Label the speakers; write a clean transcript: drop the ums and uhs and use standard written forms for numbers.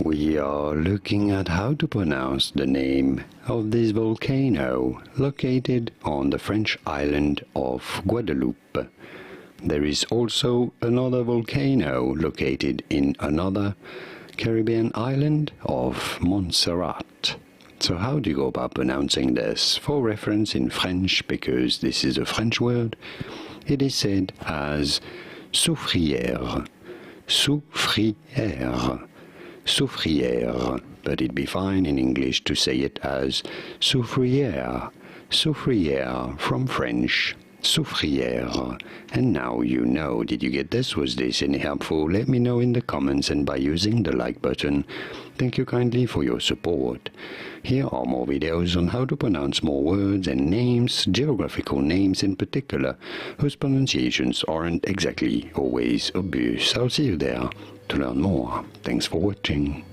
Speaker 1: We are looking at how to pronounce the name of this volcano located on the French island of Guadeloupe. There is also another volcano located in another Caribbean island of Montserrat. So how do you go about pronouncing this? For reference in French, because this is a French word, it is said as Soufrière, Soufrière, Soufrière, but it'd be fine in English to say it as Soufrière, Soufrière from French, Soufrière. And now you know. Did you get this? Was this any helpful? Let me know in the comments and by using the like button. Thank you kindly for your support. Here are more videos on how to pronounce more words and names, geographical names in particular, whose pronunciations aren't exactly always obvious. I'll see you there to learn more. Thanks for watching.